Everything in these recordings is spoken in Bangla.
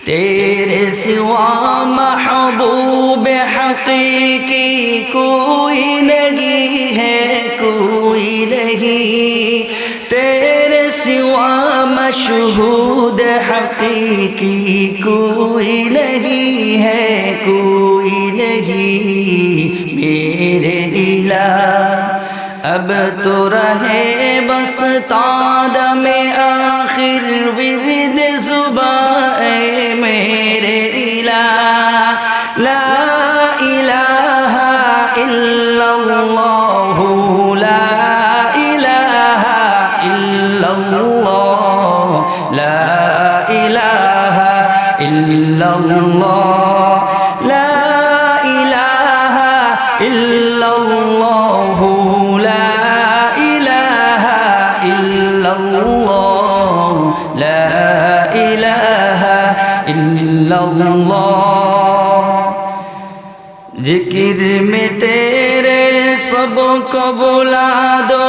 तेरे सिवा महबूब हकीकी कोई नहीं है, कोई नहीं। तेरे सिवा मशहूद हकीकी कोई नहीं है, कोई नहीं। मेरे इलाह अब तो रहे बस तादा में आखिर विरद ज़ुबान मेरे इलाह। ला इलाहा इल्लल्लाह, ला इलाहा इल्लल्लाह, ला इलाहा इल्लल्लाह, ला इलाहा इल्लल्लाह, ला इलाहा इल्लल्लाह, ला इलाहा इल्लल्लाह। जिक्र में तेरे सबको बुला दो,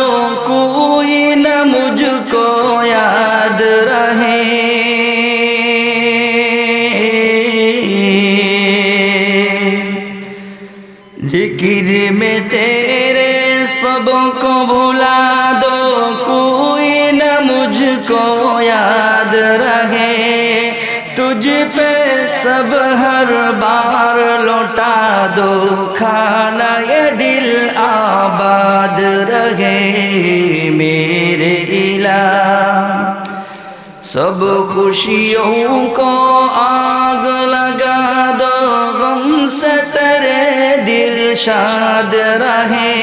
कोई न मुझको याद रहे। जिक्र में तेरे सबको बुला दो, कोई न मुझको याद रहे। तुझ पे सब हर बार लौटा दो, खाना ये दिल आबाद रहे मेरे इलाह। सब खुशियों को आग लगा दो, गम से तेरे दिल शाद रहे।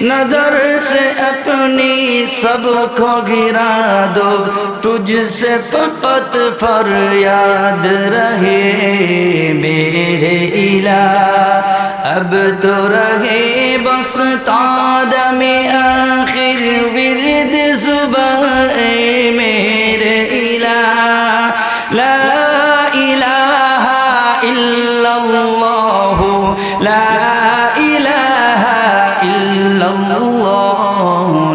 नजर से अपनी सबको गिरा दो, तुझसे फकत फरियाद रहे मेरे इलाह। अब तो रहे बस तादा में आखिर विरद ज़ुबान मेरे इलाह। ला इलाहा इल्लल्लाह, ला इलाहा इल्लल्लाह,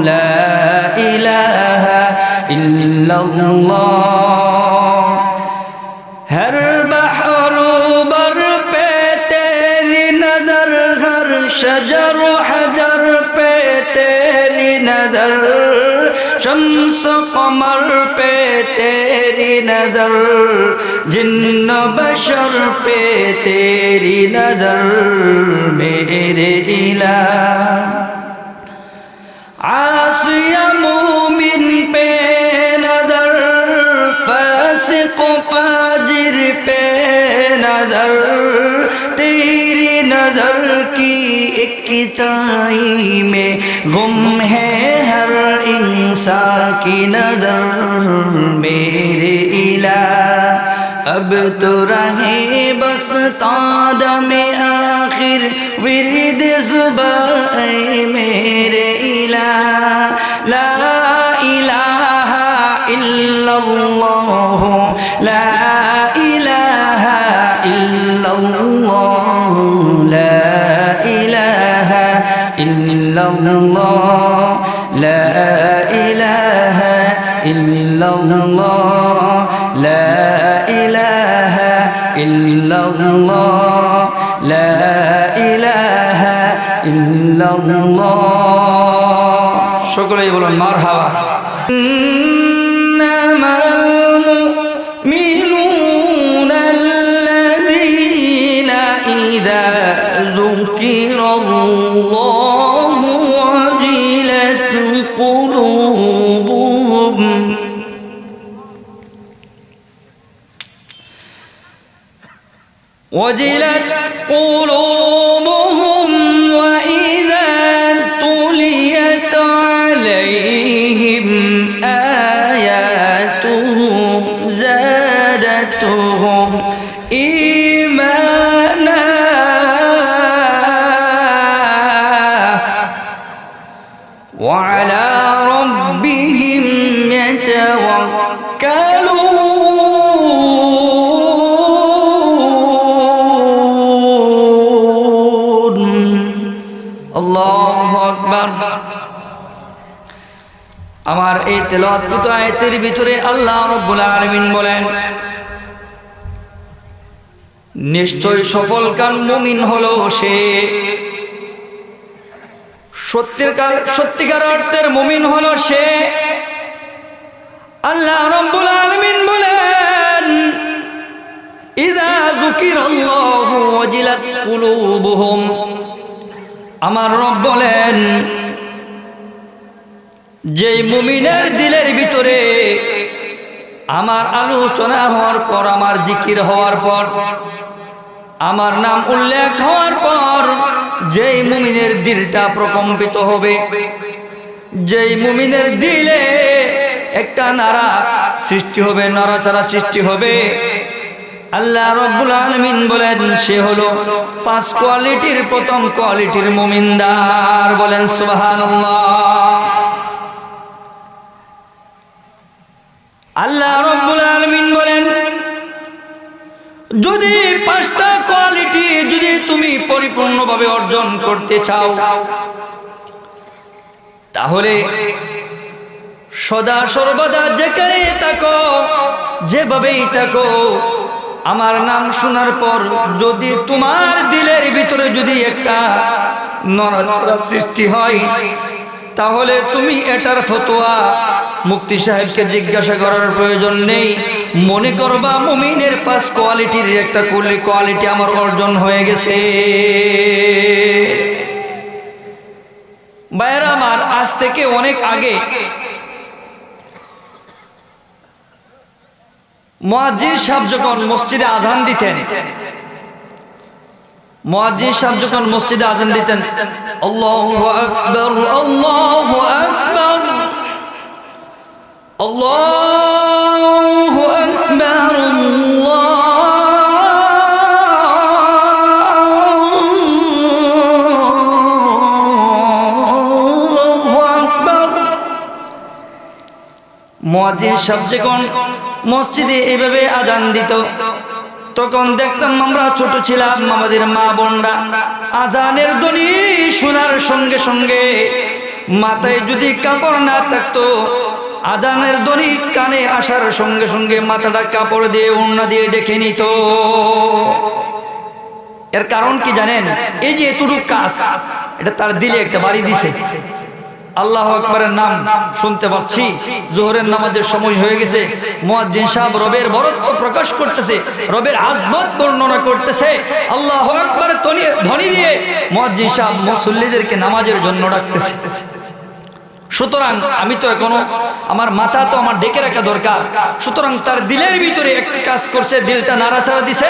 ला इलाहा इल्लल्लाह। हर बहरो बर पे तेरी नजर, हर शजर हजर पे तेरी नजर, शम्स कमर पे तेरी नजर, जिन्न बशर पे तेरी नजर मेरे इलाह। आसिया मोमिन पे नजर, फासिक फाजिर पे नजर, तेरी नजर की एक ताई में गुम है हर इंसान की नजर मेरे इलाह। अब तो रहे बस तादा में आखिर विरद ज़ुबान मेरे इलाह। ला इलाहा इल्लल्लाह, ला इलाहा इल्लल्लाह, ला इलाहा इल्लल्लाह, ला इलाहा इल्लल्लाह, ला इलाहा इल्लल्लाह, ला इलाहा ইল্লাল্লাহ। সকলেই বলুন মারহাবা। وجلت قلوبهم وإذا تليت عليهم آياته زادتهم إيمانا وعلى ربهم يتوكلون। আল্লাহু আকবার। আমার এই তেলাওয়াতকৃত আয়াতের ভিতরে আল্লাহ রাব্বুল আলামিন বলেন নিশ্চয় সফলকাম মুমিন হলো সে, সত্যিকার অর্থের মুমিন হলো সে। আল্লাহ রাব্বুল আলামিন বলেন, ইযা যুকিরাল্লাহু ওয়াজিলাত কুলুবুহুম। আমার রব বলেন, যেই মুমিনের দিলের ভিতরে আমার আলোচনা হওয়ার পর, আমার জিকির হওয়ার পর, আমার নাম উল্লেখ হওয়ার পর যেই মুমিনের দিলটা প্রকম্পিত হবে, যেই মুমিনের দিলে একটা নাড়া সৃষ্টি হবে, নড়াচড়া সৃষ্টি হবে, আল্লাহ রাব্বুল আলামিন বলেন সে হলো 5 কোয়ালিটির প্রথম কোয়ালিটির মুমিনদার। বলেন সুবহানাল্লাহ। আল্লাহ রাব্বুল আলামিন বলেন, যদি 5টা কোয়ালিটি যদি তুমি পরিপূর্ণভাবে অর্জন করতে চাও, তাহলে সদা সর্বদা যেখানে থাকো, যেভাবেই থাকো, আমার নাম শোনার পর যদি তোমার দিলের ভিতরে যদি একটা নড়াচড়া সৃষ্টি হয়, তাহলে তুমি এটার ফতোয়া মুফতি সাহেবকে জিজ্ঞাসা করার প্রয়োজন নেই। মনে করবা মুমিনের 5 কোয়ালিটির একটা কোয়ালিটি আমার অর্জন হয়ে গেছে। ভাইরা আমার, আজ থেকে অনেক আগে মুয়াজ্জিন সাহেব যখন মসজিদে আযান দিতেন, মুয়াজ্জিন সাহেব যখন মসজিদে আযান দিতেন, আল্লাহু আকবার, আল্লাহু আকবার, আল্লাহু আকবার, আল্লাহু আকবার। মুয়াজ্জিন সাহেব যখন মসজিদে এইভাবে আযান দিত, তখন দেখতাম আমরা ছোট ছিলাম, আমাদের মা বোনরা আযানের ধ্বনি শোনার সঙ্গে সঙ্গে মাথায় যদি কাপড় না থাকতো, আযানের ধ্বনি কানে আসার সঙ্গে সঙ্গে মাথাটা কাপড় দিয়ে ওড়না দিয়ে ঢেকে নিত। এর কারণ কি জানেন? এই যে এতটুকু কাজ, এটা তার দিলে একটা বাড়ি দিছে। আল্লাহু আকবারের নাম শুনতে পাচ্ছি, জোহরের নামাজের সময় হয়ে গেছে, মুয়াজ্জিন সাহেব রবের বরত্ব প্রকাশ করতেছে, রবের আজমত বর্ণনা করতেছে, আল্লাহু আকবার ধ্বনি দিয়ে মুয়াজ্জিন সাহেব মুসল্লিদেরকে নামাজের জন্য ডাকতেছে। সুতরাং আমি তো এখনো, আমার মাথা তো আমার ডেকে রাখা দরকার। সুতরাং তার দিলের ভিতরে একটা কাজ করছে, দিলটা নাড়াচাড়া দিছে,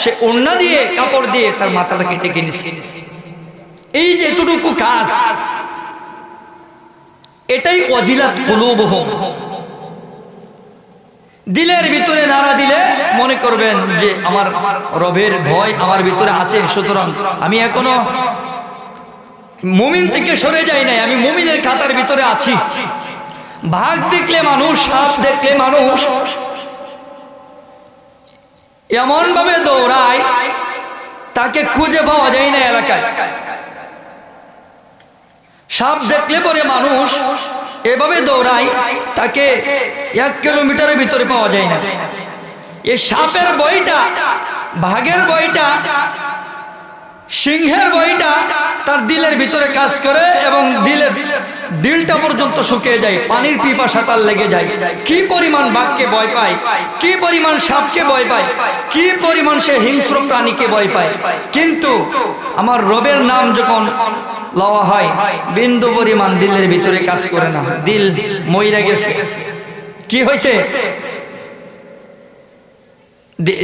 সে ওড়না দিয়ে কাপড় দিয়ে তার মাথাটাকে ঢেকে নিছে। এই যে এতটুকু কাজ, এটাই ওয়াজিলাত কুলুবুহুম। দিলের ভিতরে নাড়া দিলে মনে করবেন যে আমার রবের ভয় আমার ভিতরে আছে, সুতরাং আমি এখনো মুমিন থেকে সরে যাই নাই, আমি মুমিনের খাতার ভিতরে আছি। বাঘ দেখলে মানুষ, সাপ দেখলে মানুষ এমন ভাবে দৌড়ায়, তাকে খুঁজে পাওয়া যায় না এলাকায়। সাপ দেখলে পরে মানুষ এভাবে দৌড়ায়, তাকে 1 কিলোমিটারের ভিতরে পাওয়া যায় না। এই সাপের বইটা, বাঘের বইটা, সিংহের বইটা তার দিলের ভিতরে কাজ করে এবং দিলটা পর্যন্ত শুকিয়ে যায়, পানির পিপাসা তার লেগে যায়। কি পরিমাণ বাঘকে ভয় পায়, কি পরিমাণ সাপকে ভয় পায়, কি পরিমাণ সে হিংস্র প্রাণীকে ভয় পায়। কিন্তু আমার রবের নাম যখন লওয়া হয়, বিন্দু পরিমাণ দিলের ভিতরে কাজ করে না, দিল মইরা গেছে। কি হয়েছে?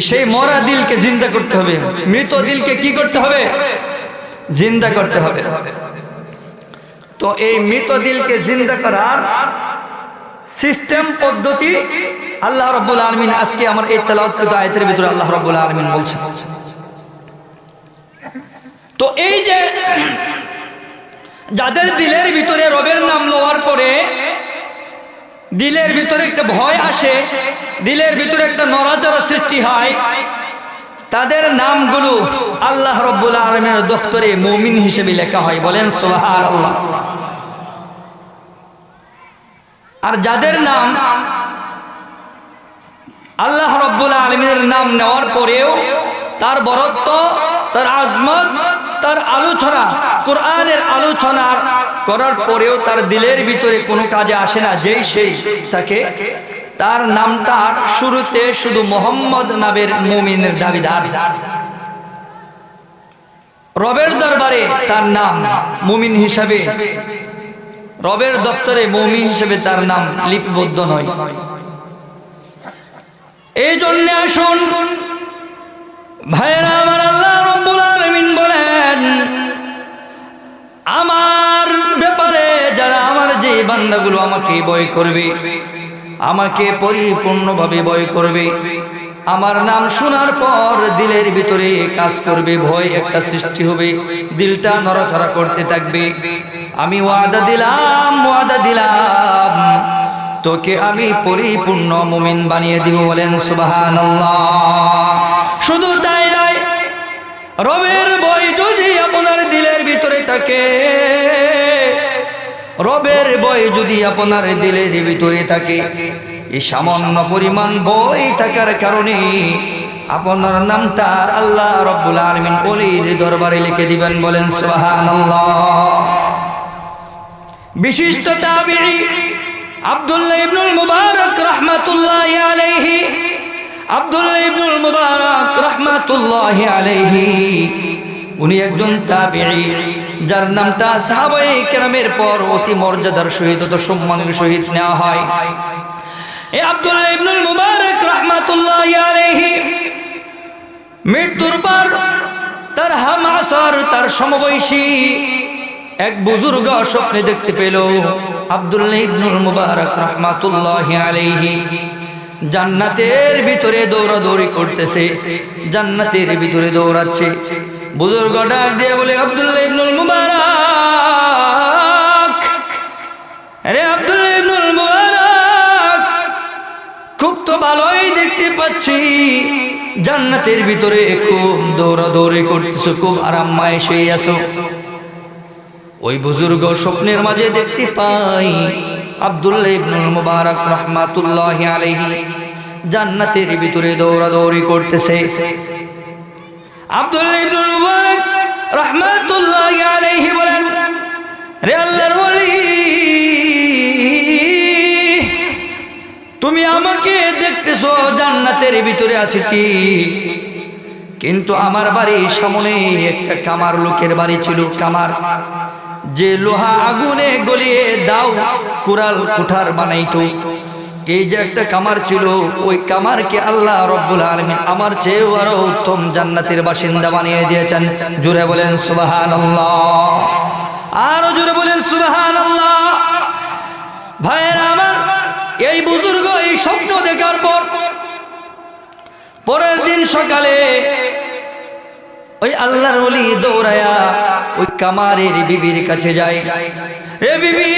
সেই মরা দিলকে জিন্দা করতে হবে, মৃত দিলকে কি করতে হবে? জিন্দা করতে হবে। তো এই মৃত দিলকে জিন্দা করার সিস্টেম পদ্ধতি আল্লাহ রাব্বুল আলামিন আজকে আমার এই তেলাওয়াতকৃত আয়াতের ভিতরে আল্লাহ রাব্বুল আলামিন বলছেন। তো এই যে যাদের দিলের ভিতরে রবের নাম লওয়ার পরে দিলের ভিতরে একটা ভয় আসে, দিলের ভিতরে একটা নড়াচড়া সৃষ্টি হয়, তাদের নামগুলো আল্লাহ রাব্বুল আলামিনের দফতরে মুমিন হিসেবে লেখা হয়। বলেন সুবহানাল্লাহ। আর যাদের নাম আল্লাহ রাব্বুল আলামিনের নাম নেওয়ার পরেও তার বরত্ব, তার আজমত, তার আলোচনা, কোরআনের আলোচনা করার পরেও তার দিলের ভিতরে কোনো কাজে আসে না, যেই সেই তাকে তার নামটা শুরুতে শুধু মোহাম্মদ নামের মুমিনের দাবিদার। রবের দরবারে তার নাম মুমিন হিসাবে, রবের দফতরে মুমিন হিসেবে তার নাম লিপিবদ্ধ নয়। এই জন্য আসুন ভাইরা আমার, আল্লাহ রাব্বুল আলামিন বলেন, আমার ব্যাপারে যারা আমার যে বান্দাগুলো আমাকে ভয় করবে, আমাকে পরিপূর্ণভাবে ভয় করবে, আমার নাম শোনার পর দিলের ভিতরে কাজ করবে, ভয় একটা সৃষ্টি হবে, দিলটা নড়াচড়া করতে থাকবে, আমি ওয়াদা দিলাম তোকে আমি পরিপূর্ণ মুমিন বানিয়ে দিব। বলেন সুবহানাল্লাহ। শুধু তাই নয়, রবের ভয় যদি আপনার দিলের ভিতরে থাকে, রবের ভয় যদি আপনার দিলের ভিতরে থাকে, এই সামান্য পরিমাণ ভয় থাকার কারণে আপনার নামটা আল্লাহ রাব্বুল আলামিন ওলির দরবারে লিখে দিবেন। বলেন সুবহানাল্লাহ। বিশিষ্ট তাবিঈ আব্দুল্লাহ ইবনুল মুবারক রাহমাতুল্লাহি আলাইহি, আব্দুল্লাহ ইবনুল মুবারক রাহমাতুল্লাহি আলাইহি উনি একজন তাবিঈ, যার নামটা সাহাবায়ে কেরামের পর অতি মর্যাদার সহিত, অতি সম্মানের সহিত নেওয়া হয়। এই আব্দুল্লাহ ইবনুল মুবারক রাহমাতুল্লাহি আলাইহি মৃত্যুর পর তার হাম আসর, তার সমবয়সী এক বুজুর্গ স্বপ্নে দেখতে পেল আব্দুল্লাহ ইবনুল মুবারক রাহমাতুল্লাহি আলাইহি জান্নাতের ভিতরে দৌড়াদৌড়ি করতেছে, জান্নাতের ভিতরে দৌড়াচ্ছে। বুজুর্গ ডাক দিয়ে বলে, আব্দুল্লাহ ইবনুল মুবারক, আরে আব্দুল্লাহ ইবনুল মুবারক, খুব তো ভালোই দেখতে পাচ্ছি জান্নাতের ভিতরে খুব দৌড়াদৌড়ি করতেছো, খুব আরামে শুয়ে আছো। ওই বুজুর্গ স্বপ্নের মাঝে দেখতে পাই আব্দুল্লাহ ইবনুল মুবারক রাহমাতুল্লাহি আলাইহি জান্নাতের ভিতরে দৌড়াদৌড়ি করতেছে। আব্দুল্লাহ ইবনুল মুবারক রাহমাতুল্লাহি আলাইহি বলেন, রে আল্লাহর ওলি, তুমি আমাকে দেখতেছো জান্নাতের ভিতরে আছি কি, কিন্তু আমার বাড়ির সামনে একটা কামার লোকের বাড়ি ছিল। কামার যে লোহা আগুনে গলিয়ে দাও কুড়াল কুঠার বানাইতো, এই যে একটা কামার ছিল, ওই কামারকে আল্লাহ রাব্বুল আলামিন আমার চেয়েও আরো উত্তম জান্নাতের বাসিন্দা বানিয়ে দিয়েছেন। জোরে বলেন সুবহানাল্লাহ, আরো জোরে বলেন সুবহানাল্লাহ। ভাইরা আমার, এই বুজুর্গ এই স্বপ্ন দেখার পর পরের দিন সকালে ওই আল্লাহর ওলি দৌড়ায়া ওই কামারের বিবির কাছে যায়। রে বিবি,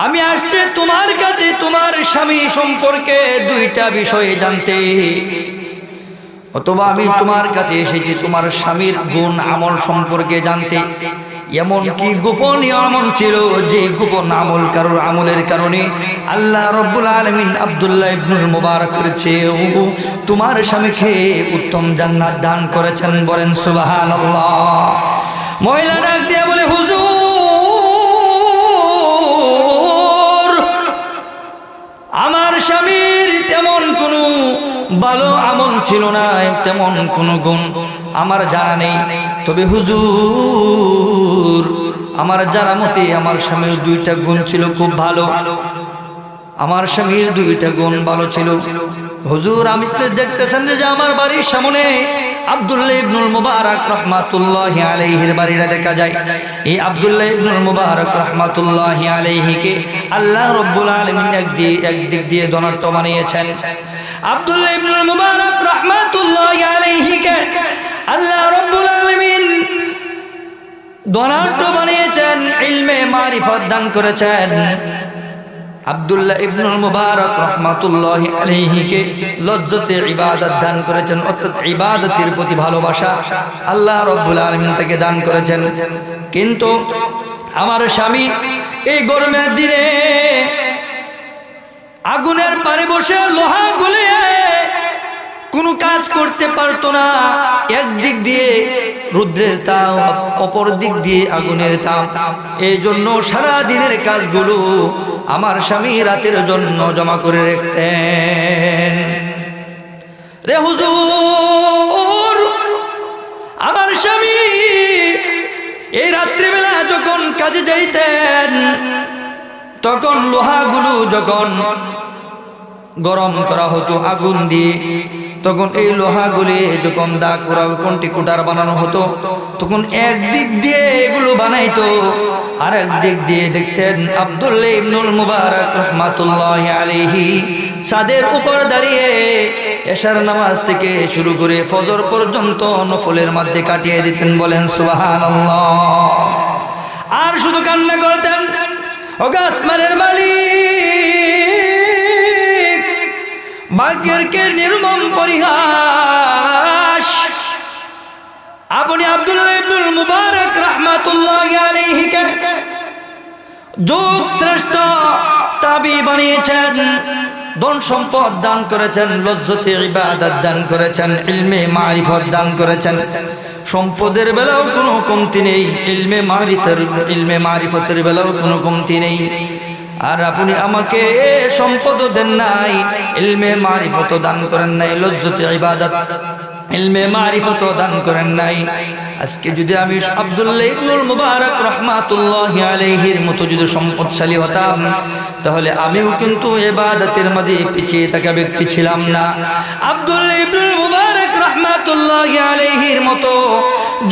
আমি আসছি তোমার কাছে তোমার স্বামী সম্পর্কে দুইটা বিষয় জানতে, অথবা আমি তোমার কাছে এসেছি তোমার স্বামীর গুণ আমল সম্পর্কে জানতে। এমন কি গোপনীয় আমল ছিল যে গোপন আমলের কারণে আল্লাহ রাব্বুল আলামিন আব্দুল্লাহ ইবনুল মুবারকের চেয়েও তোমার স্বামীকে উত্তম জান্নাত দান করেছেন। বলেন সুবহানাল্লাহ। মহিলা ডাক দিয়ে বলে, হুজুর, আমার স্বামীর তেমন কোনো ভালো আমল ছিল না, তেমন কোনো গুণ আমার জানা নেই, তবে হুজুর আমার জানা মতে আমার স্বামীর দুইটা গুণ ছিল খুব ভালো, আমার স্বামীর দুইটা গুণ ভালো ছিল। হুজুর, আমি তো দেখতেছেন যে আমার বাড়ির সামনে আব্দুল্লাহ ইবনুল মুবারক রাহমাতুল্লাহি আলাইহির বাড়িটা দেখা যায়। এই আব্দুল্লাহ ইবনুল মুবারক রাহমাতুল্লাহি আলাইহিকে আল্লাহ রাব্বুল আলামিন একদিক দিয়ে ধনাঢ্য বানিয়েছেন। আব্দুল্লাহ ইবনুল মুবারক রাহমাতুল্লাহি আলাইহিকে আল্লাহ রাব্বুল আলামিন ধনাঢ্য বানিয়েছেন, ইলমে মারিফত দান করেছেন। আব্দুল্লাহ ইবনুল মুবারক রাহমাতুল্লাহি আলাইহিকে লজ্জতে ইবাদত দান করেছেন, অর্থাৎ ইবাদতের প্রতি ভালোবাসা আল্লাহ রাব্বুল আলামিন তাকে দান করেছেন। কিন্তু আমার স্বামী এই গরমের দিনে আগুনের পারে বসে লোহা গুলিয়ে কোনো কাজ করতে পারতো না। একদিক দিয়ে রুদ্রের তাপ, অপর দিক দিয়ে আগুনের তাপ। এই জন্য সারা দিনের কাজগুলো আমার স্বামী রাতের জন্য জমা করে রাখতেন। রে হুজুর, আমার স্বামী এই রাত্রিবেলা যখন কাজে যাইতেন, তখন লোহাগুলো যখন গরম করা হতো আগুন দিয়ে, তখন এই লোহাগুলি যখন দা কোরাল কন্টি কুটার বানানো হতো, তখন একদিক দিয়ে এগুলো বানাইতো, আর একদিক দিয়ে দেখতেন আব্দুল্লাহ ইবনুল মুবারক রাহমাতুল্লাহি আলাইহি ছাদের উপর দাঁড়িয়ে এশার নামাজ থেকে শুরু করে ফজর পর্যন্ত নফলের মধ্যে কাটিয়ে দিতেন। বলেন সুবহানাল্লাহ। আর শুধু কান্না করতেন, ওগো আসমানের মালিক, ভাগ্যের কে নির্মম পরিহাস, আপনি আব্দুল্লাহ ইবনুল মুবারক রাহমাতুল্লাহি আলাইহি কে যুগ শ্রেষ্ঠ তাবি বানিয়েছেন, ধন সম্পদ দান করেছেন, লজ্জতে ইবাদত দান করেছেন, ইলমে মারিফত দান করেছেন। সম্পদের বেলাও কোনো কমতি নেই, ইলমে মারিফতের বেলাও কোনো কমতি নেই। আর আপনি আমাকে সম্পদও দেন নাই, ইলমে মারিফতও দান করেন নাই, লজ্জতে ইবাদত ইলমে মারিফতও দান করেন নাই। আজকে যদি আমি আব্দুল্লাহ ইবনুল মুবারক রাহমাতুল্লাহি আলাইহির মতো যদি সম্পদশালী হতাম, তাহলে আমিও কিন্তু ইবাদতের মধ্যে পিছিয়ে থাকা ব্যক্তি ছিলাম না। আব্দুল্লাহ ইবনুল মুবারক রাহমাতুল্লাহি আলাইহির মতো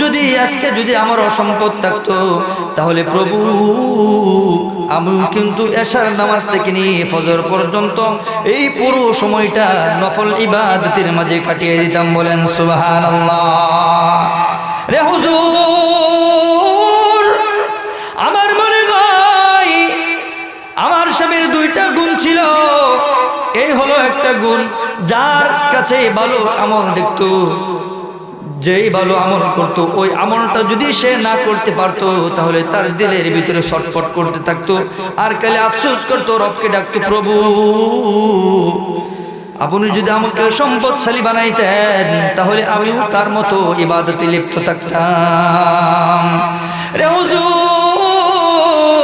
যদি আজকে যদি আমার সম্পদ থাকতো, তাহলে প্রভু আমিও কিন্তু এশার নামাজ থেকে নিয়ে ফজর পর্যন্ত এই পুরো সময়টা নফল ইবাদতের মাঝে কাটিয়ে দিতাম। বলেন সুবহানাল্লাহ। রে হুজুর, আমার মনে হয় আমার স্বামীর দুইটা গুণ ছিল। এই হলো একটা গুণ, যার কাছে ভালো আমল দেখতো, যেই ভালো আমল করত, ওই আমলটা যদি সে না করতে পারতো, তাহলে তার দিলের ভিতরে ছটফট করতে থাকতো, আর কালে আফসোস করতো, রবকে ডাকতো, প্রভু আপনি যদি আমাকে সম্পদশালী বানাইতেন, তাহলে আমিও তার মতো ইবাদতে লিপ্ত থাকতাম। রে হুজুর,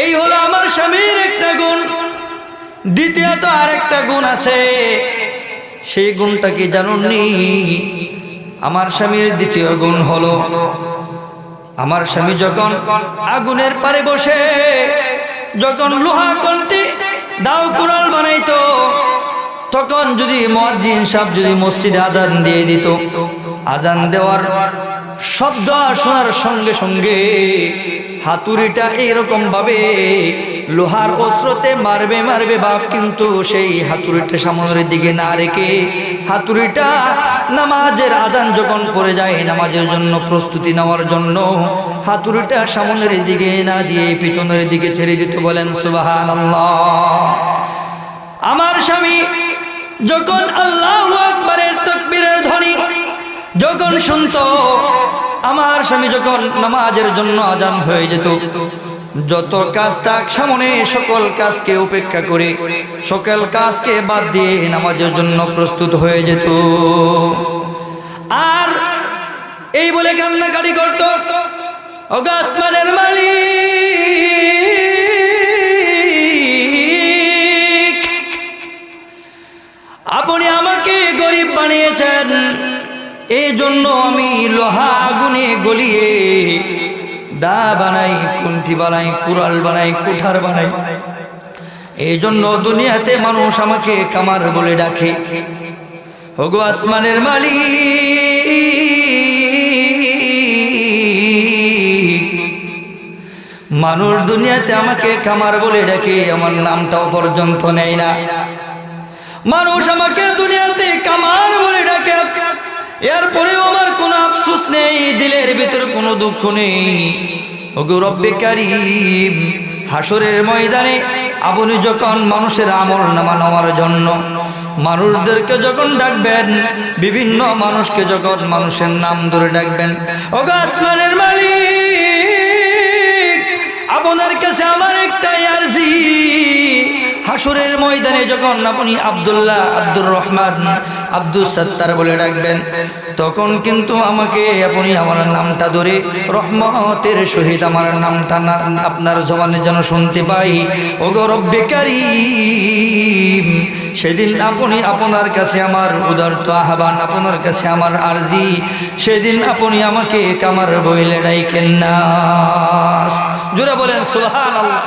এই হলো আমার স্বামীর একটা গুণ। দ্বিতীয়ত আর একটা গুণ আছে, সেই গুণটা কি জানুননি? আমার স্বামীর দ্বিতীয় গুণ হলো, আমার স্বামী যখন আগুনের পারে বসে যখন লোহা কন্টি দাও কুড়াল বানাইতো, তখন যদি মুয়াজ্জিন সাহেব যদি মসজিদে আজান দিয়ে দিত, আজান দেওয়ার শব্দ শোনার সঙ্গে সঙ্গে হাতুড়িটা এইরকম ভাবে লোহার অস্ত্রতে মারবে মারবে বাপ, কিন্তু সেই হাতুড়িটা সামনের দিকে না রেখে, হাতুড়িটা নামাজের আজান যখন পড়ে যায়, নামাজের জন্য প্রস্তুতি নেওয়ার জন্য হাতুড়িটা সামনের দিকে না দিয়ে পিছনের দিকে ছেড়ে দিত। বলেন সুবহানাল্লাহ। আমার স্বামী যখন আল্লাহু আকবারের তাকবীরের ধ্বনি যখন শুনতো, আমার স্বামী যখন নামাজের জন্য আজান হয়ে যেত, যত কাজ তাক সামনে সকল কাজকে উপেক্ষা করে, সকল কাজকে বাদ দিয়ে নামাজের জন্য প্রস্তুত হয়ে যেত। আর এই বলে কান্নাকাটি করত, ওগো আসমানের মালিক, আপনি আমাকে গরিব বানিয়েছেন, এই জন্য আমি লোহা আগুনে গলিয়ে দা বানাই, কুন্ঠি বানাই, কুড়াল বানাই, কুঠার বানাই। এই জন্য দুনিয়াতে মানুষ আমাকে কামার বলে ডাকে। ওগো আসমানের মালিক, মানুষ দুনিয়াতে আমাকে কামার বলে ডাকে, আমার নামটাও পর্যন্ত নেয় না। মানুষ আমাকে দুনিয়াতে কামার বলে ডাকে, এরপরেও আমার কোনো আফসোস নেই, দিলের ভিতরে কোনো দুঃখ নেই। ওগো রব্বে কারীম, হাসরের ময়দানে আপনি যখন মানুষের আমল নামা নেওয়ার জন্য মানুষদেরকে যখন ডাকবেন, বিভিন্ন মানুষকে যখন মানুষের নাম ধরে ডাকবেন, ওগো আসমানের মালিক, আপনার কাছে আমার একটাই আরজি, হাসরের ময়দানে যখন আপনি আব্দুল্লাহ, আব্দুর রহমান, আব্দুল সত্তার বলে ডাকবেন, তখন কিন্তু আমাকে আপনি আমার নামটা ধরে রহমতের সহিত আমার নামটা আপনার জবানে যেন শুনতে পাই। ওগো রব্বে কারীম, সেদিন আপনি আপনার কাছে আমার উদারত আহ্বান, আপনার কাছে আমার আরজি, সেদিন আপনি আমাকে কামার বইলে ডাইকেন না। জোরে বলেন সুবহানাল্লাহ।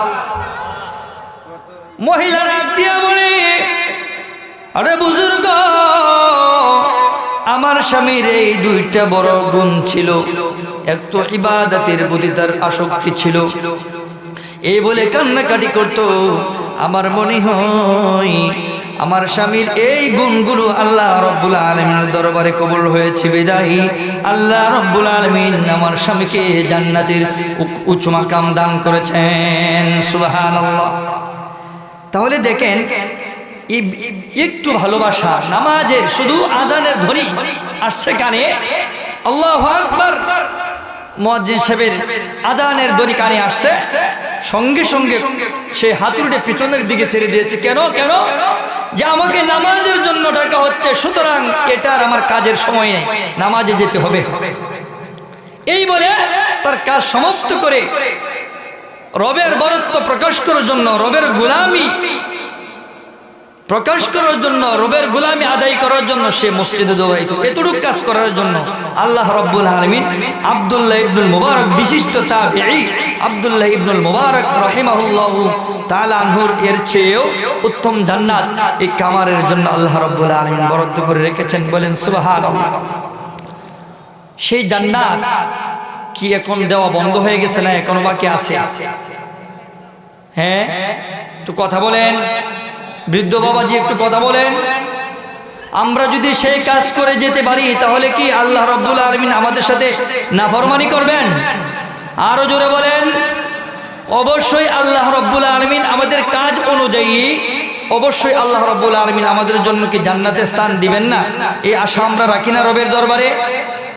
মহিলা ডাক দিয়া বলে, আরে বুজুর্গ, আমার স্বামীর এই দুইটা বড় গুণ ছিল। এক তো ইবাদতের প্রতি তার আসক্তি ছিল, এই বলে কান্নাকাটি করত। আমার মনে হয় আমার স্বামীর এই গুণগুলো আল্লাহ রব্বুল আলামিনের দরবারে কবুল হয়েছে বিদায়ী আল্লাহ রব্বুল আলামিন আমার স্বামীকে জান্নাতের উচ্চ মাকাম দান করেছেন। সুবহানাল্লাহ। তাহলে দেখেন, একটু ভালোবাসা নামাজের, শুধু আজানের ধ্বনি আসছে কানে, আল্লাহু আকবার, মুয়াজ্জিন সাহেবের আজানের ধ্বনি কানে আসছে, সঙ্গে সঙ্গে সে হাতুড়ে পিছনের দিকে ছেড়ে দিয়েছে। কেন? যে আমাকে নামাজের জন্য ডাকা হচ্ছে, সুতরাং এটার আমার কাজের সময়ে নামাজে যেতে হবে। এই বলে তার কাজ সমাপ্ত করে রবের বরত্ব প্রকাশ করার জন্য, রবের গোলামি প্রকাশ করার জন্য, রবের গোলামি আদায় করার জন্য সে মসজিদে দৌড়াইতো। এতটুকু কাজ করার জন্য আল্লাহ রাব্বুল আলামিন আব্দুল্লাহ ইবনুল মুবারক, বিশিষ্ট তাবেঈ আব্দুল্লাহ ইবনুল মুবারক রাহিমাহুল্লাহু তাআলা আনহুর এর চেয়েও উত্তম জান্নাত এই কামারের জন্য আল্লাহ রাব্বুল আলামিন বরাদ্দ করে রেখেছেন। বলেন সুবহানাল্লাহ। সেই জান্নাত কি এখন দেওয়া বন্ধ হয়ে গেছে না এখনো বাকি আছে? হ্যাঁ, একটু কথা বলেন। বৃদ্ধ বাবাজি একটু কথা বলেন। আমরা যদি সেই কাজ করে যেতে পারি, তাহলে কি আল্লাহ রাব্বুল আলামিন আমাদের সাথে নাফরমানি করবেন? আরো জোরে বলেন। অবশ্যই আল্লাহ রাব্বুল আলামিন আমাদের কাজ অনুযায়ী অবশ্যই আল্লাহ রাব্বুল আলামিন আমাদের জন্য কি জান্নাতে স্থান দিবেন না, এই আশা আমরা রাখি না রবের দরবারে?